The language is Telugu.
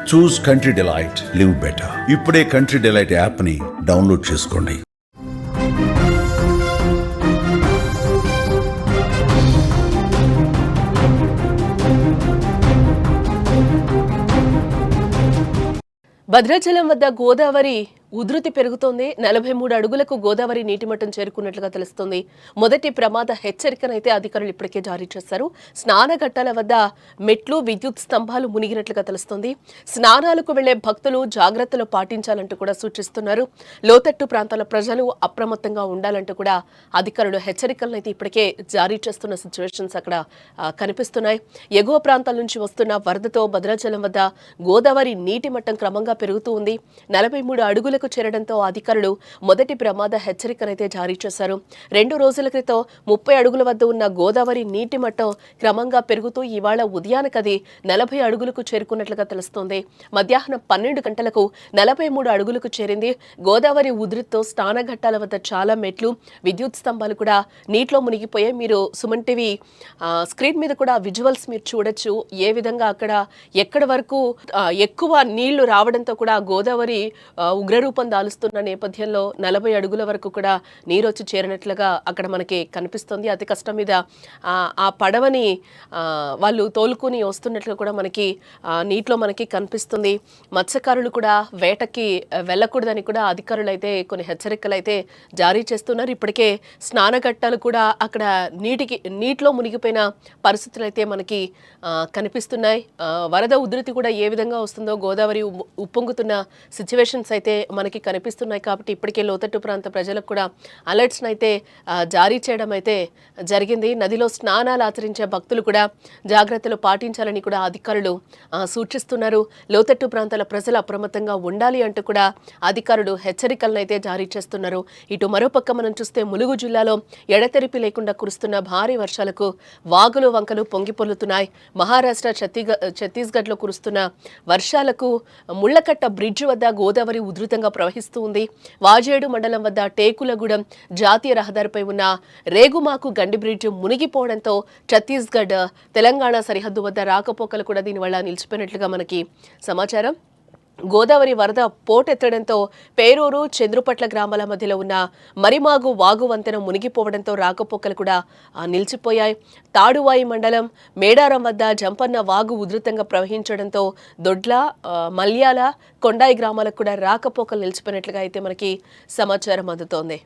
చూస్ కంట్రీ డిలైట్, లివ్ బెటర్. ఇప్పుడే కంట్రీ డిలైట్ యాప్ ని డౌన్లోడ్ చేసుకోండి. భద్రాచలం వద్ద గోదావరి ఉధృతి పెరుగుతోంది. 43 అడుగులకు గోదావరి నీటిమట్టం చేరుకున్నట్లుగా తెలుస్తోంది. మొదటి ప్రమాద హెచ్చరికనైతే అధికారులు ఇప్పటికే జారీ చేశారు. స్నానఘట్టాల వద్ద మెట్లు, విద్యుత్ స్తంభాలు మునిగినట్లుగా తెలుస్తోంది. స్నానాలకు వెళ్లే భక్తులు జాగ్రత్తలు పాటించాలంటూ కూడా సూచిస్తున్నారు. లోతట్టు ప్రాంతాల ప్రజలు అప్రమత్తంగా ఉండాలంటూ కూడా అధికారులు హెచ్చరికలను అయితే ఇప్పటికే జారీ చేస్తున్న సిచ్యువేషన్స్ అక్కడ కనిపిస్తున్నాయి. ఎగువ ప్రాంతాల నుంచి వస్తున్న వరదతో భద్రాచలం వద్ద గోదావరి నీటి మట్టం క్రమంగా పెరుగుతూ ఉంది. 43 అడుగులకు చేరడంతో అధికారులు మొదటి ప్రమాద హెచ్చరికనైతే జారీ చేశారు. 2 రోజుల క్రితం 30 అడుగుల వద్ద ఉన్న గోదావరి నీటి మట్టం క్రమంగా పెరుగుతూ ఇవాళ ఉదయానికి అది 40 అడుగులకు చేరుకున్నట్లుగా తెలుస్తోంది. మధ్యాహ్నం 12 గంటలకు 43 అడుగులకు చేరింది. గోదావరి ఉధృతితో స్నానఘట్టాల వద్ద చాలా మెట్లు, విద్యుత్ స్తంభాలు కూడా నీటిలో మునిగిపోయాయి. మీరు సుమన్ టీవీ స్క్రీన్ మీద కూడా విజువల్స్ మీరు చూడొచ్చు. ఏ విధంగా అక్కడ ఎక్కడి వరకు ఎక్కువ నీళ్లు రావడంతో కూడా గోదావరి ఉగ్రరూపం దాలుస్తున్న నేపథ్యంలో 40 అడుగుల వరకు కూడా నీరు వచ్చి చేరినట్లుగా అక్కడ మనకి కనిపిస్తుంది. అతి కష్టం మీద ఆ పడవని వాళ్ళు తోలుకుని వస్తున్నట్లు కూడా మనకి నీటిలో మనకి కనిపిస్తుంది. మత్స్యకారులు కూడా వేటకి వెళ్ళకూడదని కూడా అధికారులు అయితే కొన్ని హెచ్చరికలు అయితే జారీ చేస్తున్నారు. ఇప్పటికే స్నానఘట్టాలు కూడా అక్కడ నీటిలో మునిగిపోయిన పరిస్థితులు అయితే మనకి కనిపిస్తున్నాయి. వరద ఉధృతి కూడా ఏ విధంగా వస్తుందో గోదావరి ఉప్పొంగుతున్న సిచ్యువేషన్స్ అయితే మనకి కనిపిస్తున్నాయి. కాబట్టి ఇప్పటికే లోతట్టు ప్రాంత ప్రజలకు కూడా అలర్ట్స్ అయితే జారీ చేయడం అయితే జరిగింది. నదిలో స్నానాలు ఆచరించే భక్తులు కూడా జాగ్రత్తలు పాటించాలని కూడా అధికారులు సూచిస్తున్నారు. లోతట్టు ప్రాంతాల ప్రజలు అప్రమత్తంగా ఉండాలి అంటూ కూడా అధికారులు హెచ్చరికలను అయితే జారీ చేస్తున్నారు. ఇటు మరోపక్క మనం చూస్తే ములుగు జిల్లాలో ఎడతెరిపి లేకుండా కురుస్తున్న భారీ వర్షాలకు వాగులు వంకలు పొంగిపొర్లుతున్నాయి. మహారాష్ట్ర ఛత్తీస్గఢ్లో కురుస్తున్న వర్షాలకు ముళ్లకట్ట బ్రిడ్జ్ వద్ద గోదావరి ఉధృతంగా ప్రవహిస్తూ ఉంది. వాజేడు మండలం వద్ద టేకులగూడెం జాతీయ రహదారిపై ఉన్న రేగుమాకు గండి బ్రిడ్జ్ మునిగిపోవడంతో ఛత్తీస్గఢ్ తెలంగాణ సరిహద్దు వద్ద రాకపోకలు కూడా దీనివల్ల నిలిచిపోయినట్లుగా మనకి సమాచారం. గోదావరి వరద పోటెత్తడంతో పేరూరు, చంద్రుపట్ల గ్రామాల మధ్యలో ఉన్న మరిమాగు వాగు వంతెన మునిగిపోవడంతో రాకపోకలు కూడా నిలిచిపోయాయి. తాడువాయి మండలం మేడారం వద్ద జంపన్న వాగు ఉధృతంగా ప్రవహించడంతో దొడ్ల, మల్యాల, కొండాయి గ్రామాలకు కూడా రాకపోకలు నిలిచిపోయినట్లుగా అయితే మనకి సమాచారం అందుతోంది.